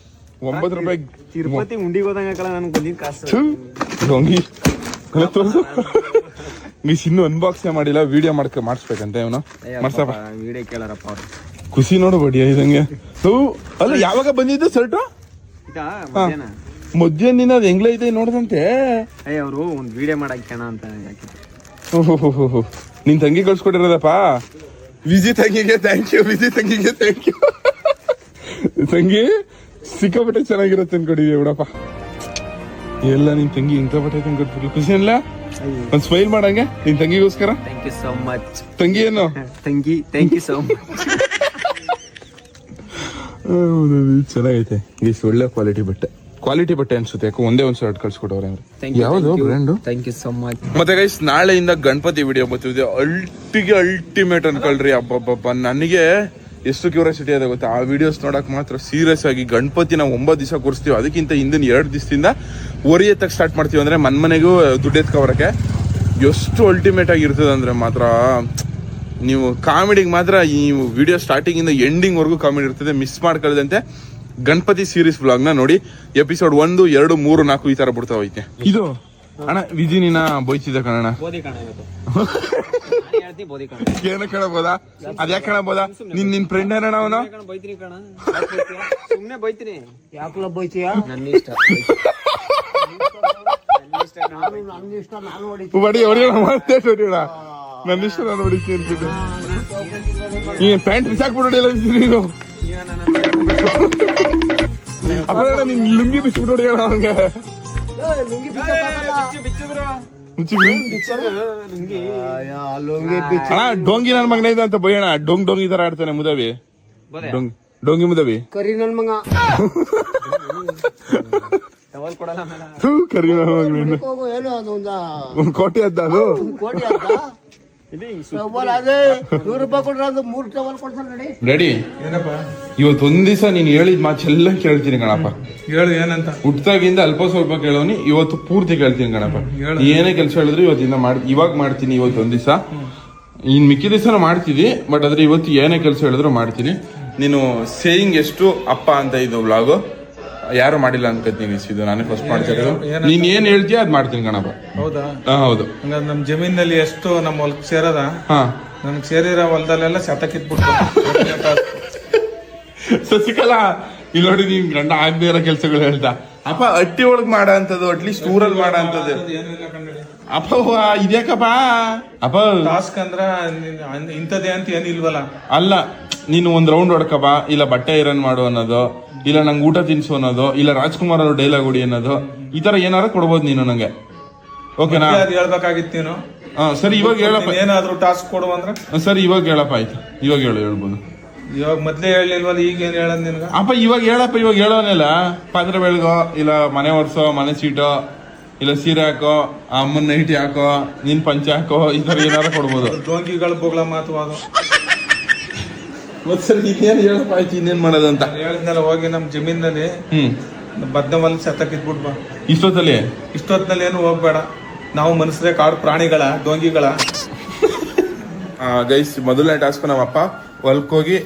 ₹9 ತಿರುಪತಿ ಉಂಡಿಗೆ ಹೋದಂಗ ನನ್ಗೆ ಬಂದಿದ್ ಕಾಸು. ಡೋಂಗಿ ತೋರ್ಸು. ಮಿಸ್ ಇನ್ನೂ ಅನ್ಬಾಕ್ಸೇ ಮಾಡಿಲ್ಲ, ವಿಡಿಯೋ ಮಾಡಿಸ್ಬೇಕಂತ ಇವನು. ಮಾಡ್ಸಪ್ಪ ವಿಡಿಯೋ ಕೇಳಾರಪ್ಪ ಅವ್ರು. ಖುಷಿ ನೋಡು ಬಡಿಯ ಇದಂಗೆ. ಅಲ್ಲ ಯಾವಾಗ ಬಂದಿದ್ದು ಶರ್ಟು? ಮಧ್ಯಾಹ್ನ ಅದು ಹೆಂಗ್ಲ ಇದೆ ನೋಡ್ದಂತೆ. ಅವರು ಒಂದ್ ವಿಡಿಯೋ ಮಾಡಕ್ಕೆ ಅಂತ ಓಹೋ, ನಿನ್ ತಂಗಿ ಕಳ್ಸ್ಕೊಟ್ಟಿರೋದಪ್ಪ. ವಿಜಿ ತಂಗಿಗೆ ಥ್ಯಾಂಕ್ ಯು. ತಂಗಿ ಸಿಕ್ಕಾಪಟ್ಟೆ ಚೆನ್ನಾಗಿರುತ್ತೆ ಅನ್ಕೊಂಡಿದ್ಯಾ ಬಿಡಪ್ಪ. ಎಲ್ಲ ನಿನ್ ತಂಗಿ ಇಂಥ ಬಟ್ಟೆ ತಂದ್ಕೊಟ್ಬಿಡ್ಲಿ. ಖುಷಿ ಅಲ್ಲ? ಒಂದ್ ಸ್ಮೈಲ್ ಮಾಡಂಗೆ ನಿನ್ ತಂಗಿಗೋಸ್ಕರ. Thank you so much. ತಂಗಿ ಏನು ಥ್ಯಾಂಕ್ ಯು ಸೋ ಮಚ್. ಚೆನ್ನಾಗೈತೆ. ಒಳ್ಳೆ ಕ್ವಾಲಿಟಿ ಬಟ್ಟೆ. ಕ್ವಾಲಿಟಿ ಬಟ್ಟೆ ಅನ್ಸುತ್ತೆ, ಯಾಕೋ ಒಂದೇ ಒಂದು ಶರ್ಟ್ ಕಳ್ಸಿಕೊಟ್ಟವ್ರೆ ಅವ್ರು. ಯಾವುದು brand? Thank you so much. ಮತ್ತೆ ಗೈಸ್ ನಾಳೆಯಿಂದ ಗಣಪತಿ ವಿಡಿಯೋ ಬರ್ತಿದೆ. ಅಲ್ಟಿಮೇಟ್ ಅನ್ಕೊಳ್ರಿ. ಅಬ್ಬಬ್ಬಬ್ಬ, ನನಗೆ ಎಷ್ಟು ಕ್ಯೂರಿಯಾಸಿಟಿ ಅದ ಗೊತ್ತಾ ಆ ವಿಡಿಯೋಸ್ ನೋಡಕ್ ಮಾತ್ರ. ಸೀರಿಯಸ್ ಆಗಿ ಗಣಪತಿ ನಾವು 9 ದಿವಸ ಕೂರಿಸ್ತೀವಿ, ಅದಕ್ಕಿಂತ ಹಿಂದಿನ 2 ದಿವಸದಿಂದ ಓರಿ ಎತ್ತಕ್ಕೆ ಸ್ಟಾರ್ಟ್ ಮಾಡ್ತೀವಿ. ಅಂದ್ರೆ ಮನೆಗೂ ದುಡ್ಡು ಎತ್ಕೊಬರಕ್ಕೆ ಎಷ್ಟು ಅಲ್ಟಿಮೇಟ್ ಆಗಿರ್ತದೆ ಅಂದ್ರೆ ಮಾತ್ರ. ನೀವು ಕಾಮಿಡಿಗೆ ಮಾತ್ರ ಈ ವಿಡಿಯೋ ಸ್ಟಾರ್ಟಿಂಗ್ ಇಂದ ಎಂಡಿಂಗ್ ವರ್ಗೂ ಕಾಮಿಡಿ ಇರ್ತದೆ. ಮಿಸ್ ಮಾಡ್ಕೊಳ್ಳದಂತೆ ಗಣಪತಿ ಸೀರೀಸ್ ಬ್ಲಾಗ್ ನ ನೋಡಿ. ಎಪಿಸೋಡ್ 1, 2, 3, 4 ಈ ತರ ಬಿಡ್ತಾ ಹೋಯ್ತೆ. ಇದು ಅಣ್ಣ ವಿಧಿ ನೀನ ಬೋಯ್ತಿದ್ದ ಕಣ. ಬೋದಿ ಕಾಣ ಇವತ್ತು. ಹೇಳ್ತಿ ಬೋದಿ ಕಾಣ. ಏನ ಕೇಳಬಹುದಾ? ಅದ್ಯಾಕೆ ಕೇಳಬಹುದಾ? ನಿನ್ ಫ್ರೆಂಡ್ ಏನಣ್ಣ ಅವನು? ಬೈತೀನಿ ಕಣ. ಸುಮ್ನೆ ಬೈತೀನಿ. ಯಾಕಲ ಬೈತೀಯ? ನನ್ನ ಇಷ್ಟ. ನನ್ನ ಇಷ್ಟ ನಾನು ಹೊಡಿತೀನಿ. ಬಡಿ ಹೊಡಿಯೋಣ ಮತ್ತೆ ಹೊಡಿಯೋಣ. ನನ್ನ ಇಷ್ಟ ನಾನು ಹೊಡಿತೀನಿ ಅಂತಿದ್ದೆ. ಈ ಪ್ಯಾಂಟ್ ಬಿಸಾಕ್ಬಿಟ್ಟು ಹೊಡಿಯಲ್ಲ ನೀನು. ಅಪ್ಪ ನಿನ್ ಲುಂಗಿ ಬಿಚ್ಬಿಟ್ಟು ಹೊಡಿಯೋಣ ಅವನಿಗೆ. ಡೋಂಗಿ ನನ್ ಮಗನ ಇದೆ ಅಂತ ಬೈಯೋಣ. ಡೋಂಗಿ ತರ ಆಡ್ತಾನೆ ಮುದವಿ. ಡೋಂಗಿ ಮುದವಿ ಕರಿ ನನ್ ಮಗ. ಕರಿ ನನ್ ಮಗನ ಹೋಗು, ಏನು ಅದು ಒಂದ್ ಕೋಟಿ ಅದ್ದ ಅದು. ಕೋಟಿ ಅಂತ ಅದೇ 100 ರೂಪಾಯಿ ಕೊಟ್ರೆ ಅದು 3 ಟವಲ್ ಕೊಡ್ತಾನೆ. ನಡಿ ರೆಡಿ. ಇವತ್ತೊಂದ್ ದಿವಸ ನೀನ್ ಹೇಳಿದ್ ಮಾತೆಲ್ಲ ಕೇಳ್ತೀನಿ ಕಣಪ್ಪ. ಹೇಳು ಏನಂತ. ಹುಟ್ಟಾಗಿಂದ ಅಲ್ಪ ಸ್ವಲ್ಪ ಕೇಳೋನಿ, ಇವತ್ತು ಪೂರ್ತಿ ಕೇಳ್ತೀನಿ ಕಣಪ್ಪ. ಏನೇ ಕೆಲಸ ಹೇಳಿದ್ರು ಇವತ್ತಿಂದ ಇವಾಗ ಮಾಡ್ತೀನಿ. ಇವತ್ತೊಂದ್ ದಿವಸ ಇನ್ ಮಿಕ್ಕಿ ದಿವಸ ಮಾಡ್ತೀನಿ, ಬಟ್ ಆದ್ರೆ ಇವತ್ತು ಏನೇ ಕೆಲಸ ಹೇಳಿದ್ರು ಮಾಡ್ತೀನಿ. ನೀನು ಸೇಯಿಂಗ್ ಎಷ್ಟು ಅಪ್ಪ ಅಂತ ಇದು ವ್ಲಾಗು ಯಾರು ಮಾಡಿಲ್ಲ ಅನ್ಕೋತೀನಿ. ಇದು ನಾನೇ ಫಸ್ಟ್ ಮಾಡ್ತಿರೋದು. ನೀನ್ ಏನ್ ಹೇಳ್ತೀಯ ಅದ್ ಮಾಡ್ತೀನಿ ಕಣಪ್ಪ. ಹೌದಾ? ಹೌದು. ಹಂಗಾದ್ರೆ ನಮ್ ಜಮೀನಲ್ಲಿ ಎಷ್ಟು ನಮ್ಮ ಹೊಲಕ್ ಸೇರದ, ಹಾ, ನನ್ಗೆ ಸೇರಿರೋ ಹೊಲದಲ್ಲೆಲ್ಲ ಶತಕಿತ್ಬಿಟ್ಟು. ಸಸಿಕಲಾ ಇಲ್ಲಿ ನೋಡಿ, ನಿಮ್ ಗಂಡ ಆಗದೆ ಇರೋ ಕೆಲ್ಸಗಳು ಹೇಳ್ತಾ ಅಪ್ಪ. ಹಟ್ಟಿ ಒಳಗ್ ಮಾಡ ಅಂತದ್ದು, ಅಟ್ಲೀಸ್ಟ್ ಊರಲ್ಲಿ ಮಾಡ ಅಂತದ್ದು ಏನಿಲ್ಲ ಕನ್ನಡಿ ಅಪ್ಪ. ಇದ್ಯಾಕಪ್ಪ ಅಪ್ಪ ಟಾಸ್ಕ್ ಅಂದ್ರ ಇಂಥದ್ದೇ ಅಂತ ಏನಿಲ್ವಲ್ಲ. ಅಲ್ಲ, ನೀನು ಒಂದ್ ರೌಂಡ್ ಹೊಡ್ಕಬ, ಇಲ್ಲ ಬಟ್ಟೆ ಐರನ್ ಮಾಡು ಅನ್ನೋದು, ಇಲ್ಲ ನಂಗೆ ಊಟ ತಿನ್ಸು ಅನ್ನೋದು, ಇಲ್ಲ ರಾಜ್ಕುಮಾರ್ ಅವ್ರ ಡೈಲಾಗ್ ಹೊಡಿ ಅನ್ನೋದು, ಈ ತರ ಏನಾರ ಕೊಡ್ಬೋದು ನೀನು ನಂಗೆ. ಓಕೆನಾ? ಅದು ಹೇಳ್ಬೇಕಾಗಿತ್ತು ನೀನು. ಸರಿ ಇವಾಗ ಹೇಳಪ್ಪ. ಏನಾದ್ರು ಟಾಸ್ಕ್ ಕೊಡು ಅಂದ್ರೆ ಸರಿ ಇವಾಗ ಹೇಳಪ್ಪ. ಆಯ್ತು, ಇವಾಗ ಹೇಳ್ಬೋದು. ಇವಾಗ ಮೊದ್ಲೇ ಹೇಳಿಲ್ವಲ್ಲ, ಈಗ ಏನ್ ಹೇಳದ್ ನಿನ್ಗ? ಅಪ್ಪ ಇವಾಗ ಹೇಳಪ್ಪ. ಇವಾಗ ಹೇಳೋನಿಲ್ಲ. ಪಾತ್ರೆ ಬೆಳಗೋ, ಇಲ್ಲ ಮನೆ ಒರ್ಸೋ, ಮನೆ ಸೀಟೋ, ಇಲ್ಲ ಸೀರೆ ಹಾಕೋ, ಅಮ್ಮನ ನೈಟಿ ಹಾಕೋ, ನೀನ್ ಪಂಚೆ ಹಾಕೋ, ಈ ತರ ಏನಾರ ಕೊಡ್ಬೋದು. ಡೋಂಗಿಗಳು ಬೋಗ್ಲ ಮಾತು ಅದು. ಮತ್ ಸರಿ ಇನ್ನೇನ್ ಹೇಳಪ್ಪ. ಆಯ್ತು, ಇನ್ನೇನ್ ಮಾಡೋದಂತ ಹೇಳಿದ್ನಲ್ಲ. ಹೋಗಿ ನಮ್ ಜಮೀನಲ್ಲಿ ಬದ್ನ ಹೊಲ ಶತಕಿತ್ಬಿಟ್ ಬಾ. ಇಷ್ಟೊತ್ತಿನಲ್ಲಿ ಏನು ಹೋಗ್ಬೇಡ. ನಾವು ಮನುಷ್ಯರೇ, ಕಾಡು ಪ್ರಾಣಿಗಳ, ಡೋಂಗಿಗಳ. ಗೈಸ್, ಮೊದಲನೇ ಟಾಸ್ಕ್ ನಮ್ಮ ಅಪ್ಪ ಹೊಲ್ಕೋಗಿ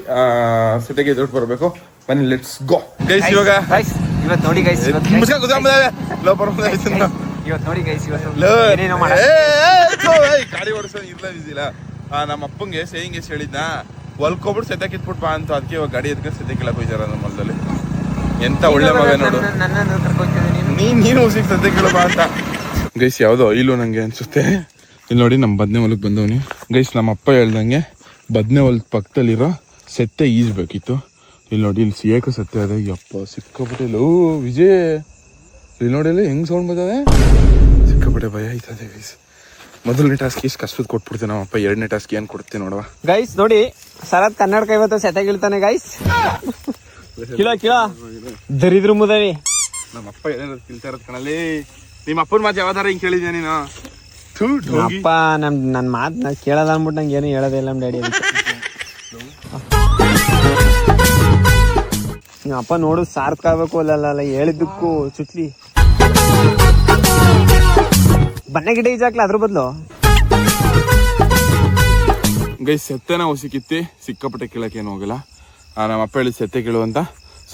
ಸಿಟಿಗೆ ದುಡ್ಡು ಬರ್ಬೇಕು. ಬನ್ನಿ, ಲೆಟ್ಸ್ ಗೋ ಗೈಸ್. ಇವಾಗ ಇವತ್ತು ನೋಡಿ ಗೈಸ್, ಇವತ್ತು ನೋಡಿ ಗೈಸ್, ಗಾಡಿ ಓಡಿಸೋ ಇರ್ಲಿಲ್ಲ. ನಮ್ಮ ಅಪ್ಪಂಗೆ ಸೇಯಿಂಗ್ ಎಷ್ಟು ಹೇಳಿದ್ನ, ಹೊಲ್ಕೊಬಿಟ್ಟು ಸೆತೆ ಕಿತ್ಬಿಟ್ಟು ಬಾ ಅಂತ. ಅದಕ್ಕೆ ಇವಾಗ ಗಾಡಿ ಎತ್ಕೊಂಡು ಸೆತೆ ಕಿಲ್ಲಕ್ ಹೋಯ್ತಾರ ನಮ್ಮ ಹೊಲದಲ್ಲಿ. ಎಂತ ಒಳ್ಳೆ ಮಗ ನೋಡು. ನೀನು ಉಸಿಗೆ ಸೆತೆ ಕೀಳ ಬಾ ಅಂತ. ಗೈಸ್, ಯಾವ್ದೋ ಇಲ್ಲೂ ನಂಗೆ ಅನ್ಸುತ್ತೆ. ಇಲ್ಲಿ ನೋಡಿ, ನಮ್ಮ ಬದ್ನೆ ಹೊಲಕ್ಕೆ ಬಂದವನಿ. ಗೈಸ್, ನಮ್ಮ ಅಪ್ಪ ಹೇಳ್ದಂಗೆ ಬದ್ನೆ ಹೊಲದ ಪಕ್ಕದಲ್ಲಿರೋ ಸೆತ್ತೆ ಈಜ್ಬೇಕಿತ್ತು. ಇಲ್ಲಿ ನೋಡಿ, ಇಲ್ಲಿ ಸಿಯಕ ಸತ್ಯ ಅದ. ಯಪ್ಪ ಸಿಕ್ಕಾಪಟ್ಟೆ. ಓ ವಿಜಯ್, ಇಲ್ಲಿ ನೋಡಿ ಹೆಂಗ್ ಸೌಂಡ್ ಬರ್ತದೆ. ಸಿಕ್ಕಾಪಟ್ಟೆ ಭಯ ಆಯ್ತದೆ ಗೈಸ್. ಮೊದಲನೇ ಟಾಸ್ಕ್ ಇಷ್ಟು ಕಷ್ಟದ ಕೊಟ್ಬಿಡ್ತೀನಿ ನಮ್ಮಪ್ಪ. 2ನೇ ಟಾಸ್ಕ್ ಏನ್ ಕೊಡ್ತೀನಿ ನೋಡುವ. ಗೈಸ್ ನೋಡಿ, ಸರತ್ ಕನ್ನಡಕ ಇವತ್ತು ಸೆತೆಗಿಳ್ತಾನೆ ಗೈಸ್. ಕಿಲೋ ದರಿದ್ರು ಮುದವಿ. ನಮ್ಮಪ್ಪ ಏನಾದ್ರು ತಿಳ್ತಾ ಇರೋದ್ ಕಣಲ್ಲಿ. ನಿಮ್ಮ ಅಪ್ಪನ ಮಾತು ಯಾವ್ದಾರ ಹಿಂಗ್ ಕೇಳಿದ್ಯಾ ನೀನು? ಅಪ್ಪ ನನ್ ಮಾತ್ ನಾ ಕೇಳಲ್ಲ ಅನ್ಬಿಟ್ಟು ನಂಗೆ ಏನು ಹೇಳೋದೇ ಇಲ್ಲ ನಮ್ ಡ್ಯಾಡಿ. ಅಪ್ಪ ನೋಡು, ಸಾರ್ಥಕ ಆಗ್ಬೇಕು. ಅಲ್ಲ ಹೇಳಿದ್ದಕ್ಕೂ ಚುಚ್ಲಿ ಬನ್ನೆ ಗಿಡ ಈಜಾಕ್ಲ ಅದ್ರ ಬದ್ಲು. ಗೈಸ್, ಸೆತ್ತೆನ ಹೊಸಿಕಿತ್ತಿ ಸಿಕ್ಕಾಪಟ್ಟೆ ಕೀಳಕ್ಕೆ ಏನು ಹೋಗಲ್ಲ. ನಮ್ಮ ಅಪ್ಪ ಹೇಳಿದ್ ಸೆತ್ತೆ ಕೀಳುವಂತ.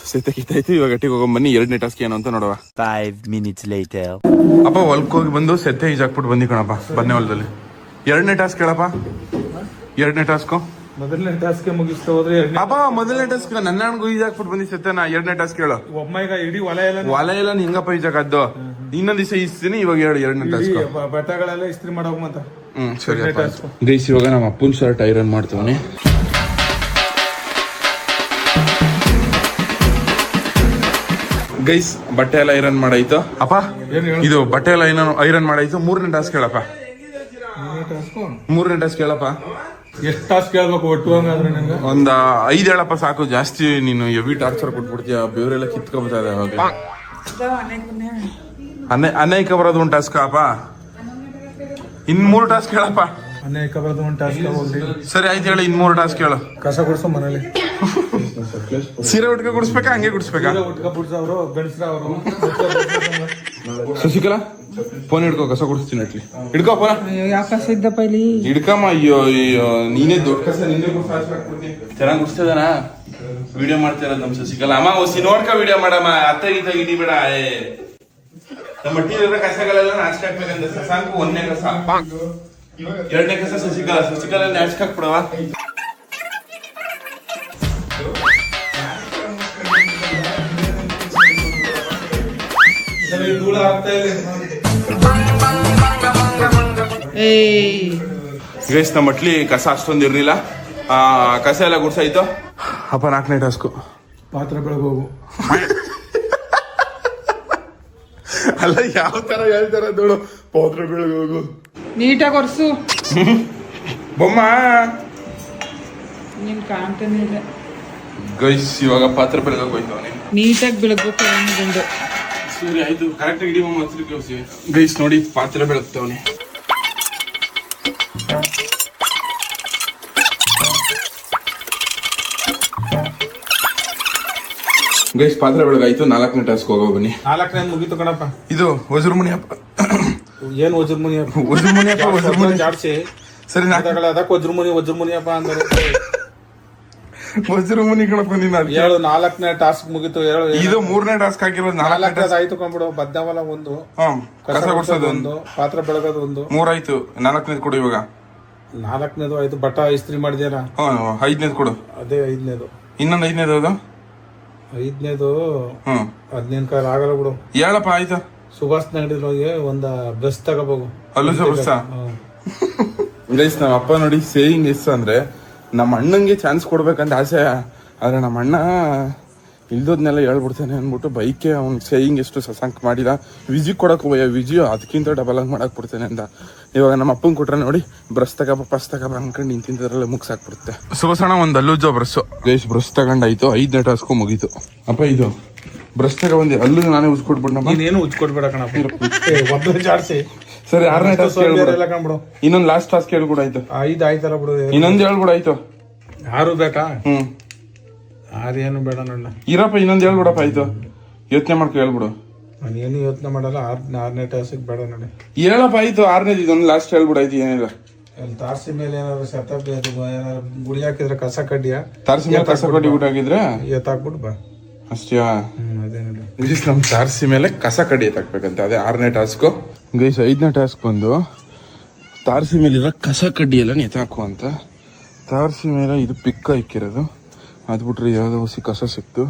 ಸೆತ್ತೆ ಕಿತ್ತಾಯ್ತು. ಇವಾಗ ಗಟ್ಟಿಗೆ ಹೋಗೋಣ ಬನ್ನಿ. 2ನೇ ಟಾಸ್ಕ್ ಏನು ಅಂತ ನೋಡುವ. 5 minutes later. ಅಪ್ಪ ಹೊಲ್ಕ್ ಹೋಗಿ ಬಂದು ಸೆತ್ತೆ ಈಜಾಕ್ಬಿಟ್ಟು ಬಂದಿ ಕಣಪ್ಪ ಬನ್ನೆ ಹೊಲದಲ್ಲಿ. 2ನೇ ಟಾಸ್ಕ್ ಹೇಳಪ್ಪ. 2ನೇ ಟಾಸ್ಕ್ ಮೊದಲನೇ ಟಾಸ್ಕ್ ಮುಗಿಸ್ತಾ ಹೋದ್ರೆ ಅಪ್ಪ. ಮೊದಲನೇ ಟಾಸ್ಕ್ ನನ್ನ ಅಣ್ಣಗೂ ಈಜಾಕ್ಬಿಟ್ಟು ಬಂದಿ ಸೆತ್ತೆನ. 2ನೇ ಟಾಸ್ಕ್ ಹೇಳು. ಒಮ್ಮ ಈಗ ಇಡೀ ಹೊಲ ಎಲ್ಲ ಹಿಂಗಪ್ಪ ಈಜಾಕದ್ದು. ಇನ್ನೊಂದ್ ದಿವಸ ಈಸ್ತೀನಿ. ಇವಾಗ ಹೇಳು 2ನೇ ಟಾಸ್ಕ್. ಬಟ್ಟೆಗಳೆಲ್ಲ ಇಸ್ತ್ರಿ ಮಾಡೋಗಂತ. ಸರಿ ಗೈಸ್, ಇವಾಗ ನಮ್ಮ ಅಪ್ಪನ ಶರ್ಟ್ ಐರನ್ ಮಾಡ್ತೀವಿ. ಗೈಸ್, ಬಟ್ಟೆ ಎಲ್ಲ ಐರನ್ ಮಾಡಾಯ್ತು. ಅಪ್ಪ ಇದು ಬಟ್ಟೆ ಎಲ್ಲ ಐರನ್ ಮಾಡಾಯ್ತು. 3ನೇ ಟಾಸ್ಕ್ ಹೇಳಪ್ಪ. 3ನೇ ಟಾಸ್ಕ್ ಹೇಳಪ್ಪ. ಎಷ್ಟು ಟಾಸ್ಕ್ ಹೇಳ್ಬೇಕು ಒಟ್ಟು? ಹಂಗಾದ್ರೆ ನಂಗೆ ಒಂದ್ 5 ಹೇಳಪ್ಪ ಸಾಕು. ಜಾಸ್ತಿ ನೀನು ಹೆವಿ ಟಾರ್ಚರ್ ಕೊಟ್ಬಿಡ್ತೀಯ. ಬೇರೆಲ್ಲ ಕಿತ್ಕೊಬತ್ತಾ ಇದೆ. ಅವಾಗ ಅನೇಕ ಬರೋದು ಒಂದು ಟಾಸ್ಕ್ ಅಪ್ಪ, ಇನ್ 3 ಟಾಸ್ಕ್ ಹೇಳಪ್ಪ. ಅನೇಕ ಬರೋದು ಒಂದು ಟಾಸ್ಕ್ ಹೋಗ್ಲಿ. ಸರಿ ಆಯ್ತು ಹೇಳಿ, ಇನ್ 3 ಟಾಸ್ಕ್ ಹೇಳು. ಕಸ ಗುಡ್ಸೋ ಮನೇಲಿ. ಸೀರೆ ಉಟ್ಕ ಗುಡಿಸ್ಬೇಕಾ ಹಂಗೆ ಗುಡಿಸ್ಬೇಕಾ? ಉಟ್ಕ ಬಿಡ್ಸವ್ರು ಗಂಡಸ್ರ ಅವರು. ಶಶಿಕಲಾ ಫೋನ್ ಹಿಡ್ಕೋ, ಕಸ ಗುಡಿಸ್ತೀನಿ ಅಟ್ಲಿ. ಹಿಡ್ಕೋ ಫೋನ. ಯಾವ ಕಸ ಇದ್ದಪ್ಪ ಇಲ್ಲಿ? ಹಿಡ್ಕಮ್ಮ. ಅಯ್ಯೋ ಅಯ್ಯೋ, ನೀನೇ ದೊಡ್ಡ ಕಸ, ನಿನ್ನೆ ಚೆನ್ನಾಗಿ ಗುಡಿಸ್ತದನ. ವಿಡಿಯೋ ಮಾಡ್ತಾ ಇರೋದು ನಮ್ ಶಶಿಕಲಾ. ಅಮ್ಮ ಹೊಸಿ ನೋಡ್ಕ ವಿಡಿಯೋ ಮಾಡಮ್ಮ. ಅತ್ತ ಗೀತ ಗಿಡಿ ಬೇಡ. ನಮ್ಮ ಮಟ್ಟಿಲಿರೋ ಕಸಗಳೆಲ್ಲ ನಾಚಿಕೆ ಹಾಕ್ಬೇಕಂದ್ರೆ ಶಶಾಂಕು 1ನೇ ಕಸ, 2ನೇ ಕಸ ಶಶಿಕಲಾ ನಾಚಿಕೆ ಹಾಕ್ಬಿಡವ. ಧೂಳ ಆಗ್ತಾ ಇದೆ. ಗೈಸ್ ನಮ್ಮ ಮಟ್ಲಿ ಕಸ ಅಷ್ಟೊಂದು ಇರ್ಲಿಲ್ಲ, ಕಸ ಎಲ್ಲ ಗುಡ್ಸಾಯ್ತು. ಅಪ್ಪ 4ನೇ ಟಾಸ್ಕು ಪಾತ್ರ ಬೆಳಗೋಗು. ಅಲ್ಲ ಯಾವ ತರ ಹೇಳ್ತಾರ ನೋಡು, ಪಾತ್ರ ಬೆಳಗೋಗು. ನೀಟಾಗಿ ಒರ್ಸು. ಬೊಮ್ಮ ನೀನ್ ಕಾಣ್ತಾನೆ ಇಲ್ಲ. ಗೈಸ್ ಇವಾಗ ಪಾತ್ರ ಬೆಳಗೋಗಿ ಹೋಯ್ತವನೇ. ನೀಟಾಗಿ ಬೆಳಗ್ಬೇಕು ಅಂದ್ಕೊಂಡು. ಸರಿ ಆಯ್ತು, ಕರೆಕ್ಟ್ ಇಡೀ ಬೊಮ್ಮ ಗೈಸ್ ನೋಡಿ ಪಾತ್ರ ಬೆಳಗ್ತವನೆ. ಗೈಸ್ ಪಾತ್ರ ಬೆಳಗಾಯ್ತು. 4ನೇ ಟಾಸ್ಕ್ ಹೋಗೋ ಬನ್ನಿ. 4ನೇ ಮುಗೀತು ಕಣಪ್ಪ. ಇದು ವಜ್ರಮುನಿ ಹಬ್ಬ. ಏನ್ ವಜ್ರಮುನಿ ಹಬ್ಬ? ವಜ್ರಮುನಿ ಹಬ್ಬ, ವಜ್ರಮುನಿ ಜಾಡ್ಸಿ. ಸರಿ ಅದಕ್ಕೆ ವಜ್ರಮುನಿ ಹಬ್ಬ ಅಂದ್ರೆ ವಜ್ರಮುನಿ ಕಣಪ್ಪ ನೀನು. 4ನೇ ಟಾಸ್ಕ್ ಮುಗೀತು. ಇದು 3ನೇ ಟಾಸ್ಕ್ ಹಾಕಿರೋದು. 4ನೇ ಆಯ್ತು ಕೊಂಡ್ಬಿಡು. ಬದ್ದವಲ ಒಂದು, ಕಸ ಗುಡ್ಸೋದು ಒಂದು, ಪಾತ್ರ ಬೆಳಗೋದು ಒಂದು. 3 ಆಯ್ತು. 4ನೇದು ಕೊಡು ಇವಾಗ. 4ನೇದು ಆಯ್ತು. ಬಟ್ಟ ಇಸ್ತ್ರಿ ಮಾಡಿದ್ಯಾರ. 5ನೇದು ಕೊಡು. ಅದೇ 5ನೇದು. ಇನ್ನೊಂದು 5ನೇದು ಅದು 5ನೇದು 15 ಕಾಲ ಆಗಲ್ಲ ಬಿಡು. ಹೇಳಪ್ಪ ಆಯ್ತು. ಸುಭಾಷ್ ಅಂಗಡಿಗೆ ಒಂದ ಬ್ರಷ್ ತಗೋಬೇಕು. ಅಲ್ಲೂ ಬ್ರಷ್. ಗೈಸ್ ನಮ್ಮ ಅಪ್ಪ ನೋಡಿ ಸೇವಿಂಗ್ ಎಷ್ಟು ಅಂದ್ರೆ, ನಮ್ಮ ಅಣ್ಣಂಗೆ ಚಾನ್ಸ್ ಕೊಡ್ಬೇಕಂತ ಆಸೆ. ಆದ್ರೆ ನಮ್ಮ ಅಣ್ಣ ಇಲ್ದೋದ್ನೆಲ್ಲ ಹೇಳ್ಬಿಡ್ತಾನೆ ಅಂದ್ಬಿಟ್ಟು ಬೈಕೆ ಅವ್ನ್ ಸೇವಿಂಗ್ ಎಷ್ಟು ಶಶಾಂಕ್ ಮಾಡಿಲ್ಲ. ವಿಜಿ ಕೊಡಕ್ ಹೋಗ್ಯ, ವಿಜಿ ಅದಕ್ಕಿಂತ ಡಬಲ್ ಆಗಿ ಮಾಡಕ್ ಬಿಡ್ತಾನೆ ಅಂತ. ಇವಾಗ ನಮ್ಮ ಅಪ್ಪಂಗೆ ಕೊಟ್ರೆ ನೋಡಿ, ಬ್ರಷ್ ತಗಪ್ಪ ಅನ್ಕೊಂಡು ನಿಂತಿದ್ರಲ್ಲ ಮುಗ್ಸಾಕ್ಬಿಡುತ್ತೆ. ಸುಬಸಣ ಒಂದು ಅಲ್ಲುಜೋ ಬ್ರಷ್. ಗೈಸ್ ಬ್ರಷ್ ತಗೊಂಡಾಯ್ತು. 5ನೇ ಟಾಸ್ಕು ಮುಗೀತು. ಅಪ್ಪ ಇದು ಬ್ರಷ್ ತಗೊಂಡು ಅಲ್ಲೂ ನಾನೇ ಉಜ್ಕೊಟ್ಬಿಡ್ನಪ್ಪ. ನೀನೇನು ಉಜ್ಕೊಡ್ಬೇಡ ಕಣಪ್ಪ. ಒಬ್ಬ ಜಾಡ್ಸಿ. ಸರಿ 6ನೇ ಟಾಸ್ಕ್ ಕಂಬಿಡು. ಇನ್ನೊಂದು ಲಾಸ್ಟ್ ಟಾಸ್ಕ್ ಹೇಳ್ಬಿಡ ಆಯ್ತು. 5 ಆಯ್ತಲ್ಲ ಬಿಡು. ಇನ್ನೊಂದು ಹೇಳ್ಬಿಡ ಆಯ್ತು. 6 ಬೇಕಾ? 6 ಏನು ಬೇಡ ನೋಡ. ಇರಪ್ಪ ಇನ್ನೊಂದು ಹೇಳ್ಬಿಡಪ್ಪ ಆಯ್ತು. ಯೋಚನೆ ಮಾಡ್ಕೊ ಹೇಳ್ಬಿಡು. ನಾನೇನು ಯೋಚನೆ ಮಾಡಲ್ಲ. 6ನೇ ಟಾಸ್ಕ್ ಬೇಡ ನೋಡಿ. ಹೇಳಪ್ಪ ಆಯ್ತು. 6ನೇದು ಇದೊಂದು ಲಾಸ್ಟ್ ಹೇಳ್ಬಿಡಾಯ್ತು. ಏನಿಲ್ಲ ತಾರ್ಸಿ ಮೇಲೆ ಏನಾದ್ರು ಏನಾದ್ರು ಗುಡಿ ಹಾಕಿದ್ರೆ ಕಸ ಕಡ್ಡಿಯ ತಾರ್ಸಿ ಮೇಲೆ ಕಸ ಕಡ್ಡಿ ಊಟ ಹಾಕಿದ್ರೆ ಎತ್ತಾಕ್ಬಿಟ್ಟು ಬಾ ಅಷ್ಟೇ. ಅದೇ ನೋಡಿ ಗೈಸ್ ನಮ್ ತಾರ್ಸಿ ಮೇಲೆ ಕಸ ಕಡ್ಡಿ ಎತ್ತಾಕ್ಬೇಕಂತ. ಅದೇ 6ನೇ ಟಾಸ್ಕ್. ಗೈಸ್ 5ನೇ ಟಾಸ್ಕ್ ಬಂದು ತಾರ್ಸಿ ಮೇಲಿರೋ ಕಸ ಕಡ್ಡಿ ಎಲ್ಲ ಎತ್ತಾಕು ಅಂತ. ತಾರ್ಸಿ ಮೇಲೆ ಇದು ಪಿಕ್ಕ ಇಕ್ಕಿರೋದು. ಅದ್ ಬಿಟ್ರೆ ಯಾವ್ದೋ ಹೊಸಿ ಕಸ ಸಿಕ್ತು.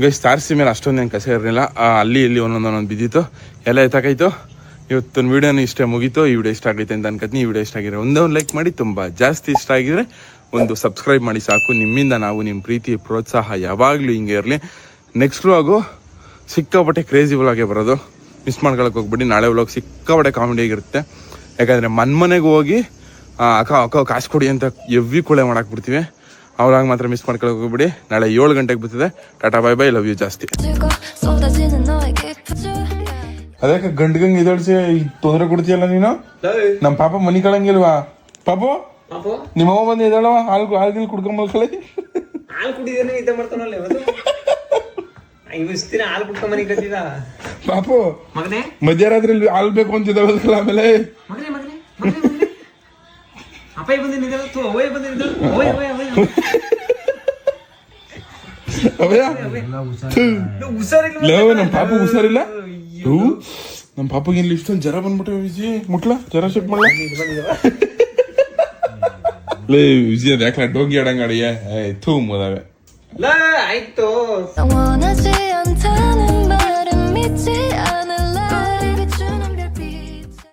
ಗೈಸ್ ತಾರ್ಸಿ ಮೇಲೆ ಅಷ್ಟೊಂದೇನು ಕಸ ಇರಲಿಲ್ಲ. ಅಲ್ಲಿ ಇಲ್ಲಿ ಒಂದೊಂದೊಂದೊಂದು ಬಿದ್ದಿತ್ತು, ಎಲ್ಲ ಎತ್ತಾಕಾಯ್ತು. ಇವತ್ತಿನ ವಿಡಿಯೋನ ಇಷ್ಟ ಮುಗೀತು. ಈ ವಿಡಿಯೋ ಇಷ್ಟ ಆಗೈತೆ ಅಂತ ಅನ್ಕೋತೀನಿ. ಈ ವಿಡಿಯೋ ಇಷ್ಟ ಆಗಿದ್ರೆ ಒಂದು ಲೈಕ್ ಮಾಡಿ, ತುಂಬ ಜಾಸ್ತಿ ಇಷ್ಟ ಆಗಿದ್ರೆ ಒಂದು ಸಬ್ಸ್ಕ್ರೈಬ್ ಮಾಡಿ ಸಾಕು. ನಿಮ್ಮಿಂದ ನಾವು ನಿಮ್ಮ ಪ್ರೀತಿ ಪ್ರೋತ್ಸಾಹ ಯಾವಾಗಲೂ ಹಿಂಗೆ ಇರಲಿ. ನೆಕ್ಸ್ಟ್ ವ್ಲಾಗು ಸಿಕ್ಕಾಪಟ್ಟೆ ಕ್ರೇಜಿ ವ್ಲಾಗೇ ಬರೋದು, ಮಿಸ್ ಮಾಡ್ಕೊಳಕ್ಕೆ ಹೋಗ್ಬಿಡಿ. ನಾಳೆ ವ್ಲಾಗ್ ಸಿಕ್ಕಾಪಟ್ಟೆ ಕಾಮಿಡಿ ಆಗಿರುತ್ತೆ. ಯಾಕಂದರೆ ಮನೆಗೆ ಹೋಗಿ ಅಕ್ಕ ಕಾಸು ಕೊಡಿ ಅಂತ ಎವ್ವಿ ಕೊಳೆ ಮಾಡಾಕ್ಬಿಡ್ತೀವಿ. ಅವ್ರಾಗ ಮಾತ್ರ ಮಿಸ್ ಮಾಡ್ಕೊಳಕ್ಕೆ ಹೋಗ್ಬಿಡಿ. ನಾಳೆ 7 ಗಂಟೆಗೆ ಬರ್ತದೆ. Tata bye bye, love you ಜಾಸ್ತಿ. ಅದಕ್ಕೆ ಗಂಡ್ಗಂಗೆ ಇದಳ್ಸಿ ತೊಂದರೆ ಕೊಡ್ತೀಯಲ್ಲ ನೀನು. ನಮ್ಮ ಪಾಪ ಮನಿ ಕಳಂಗಿಲ್ವಾ ಪಾಪು? ನಿಮ್ಮವ್ವ ಬಂದು ಇದ್ದಾಳವ, ಹಾಲ್ಗಿಲ್ ಕುಡ್ಕೊಂಬಲ್ಕಳಿ. ಹಾಲು ಕುಡಿದೇನೆ ಇದ್ದ ಮಾಡ್ತಾನಲ್ಲ ಇಷ್ಟ ದಿನ ಹಾಲು ಕುಡ್ಕೊಂಡ್ ಮನೆ ಕಟ್ಟಿದ ಪಾಪು ಮಗನೇ ಮಧ್ಯರಾತ್ರಿ ಹಾಲ್ ಬೇಕು ಅಂತಿದ್ದಾಳಲ್ಲ. ಆಮೇಲೆ ಮಗನೇ ಮಗನೇ ಮಗನೇ ಅಪ್ಪಾಯಿ ಬಂದಿದ್ದಾಳ ತೂ ಅವಯ್ಯ ಬಂದಿದ್ದಾಳ ಹುಷಾರಿಲ್ಲ. ನಮ್ಮ ಪಾಪ ಹುಷಾರಿಲ್ಲ. ನಮ್ಮ ಪಾಪಗೆ ಇಲ್ಲಿ ಇಷ್ಟೊಂದು ಜ್ವರ ಬಂದ್ಬಿಟ್ಟು ವಿಜಿ ಮುಟ್ಲಾ ಜ್ವರ ಚೆಕ್ ಮಾಡ್ಲಾ ಲೇ ವಿಜಿ ಅದ ಯಾಕೆ ಡೋಂಗಿ ಆಡಂಗಾಡಿಯ ಥೂ ಮುದಾವೆ ಆಯ್ತು.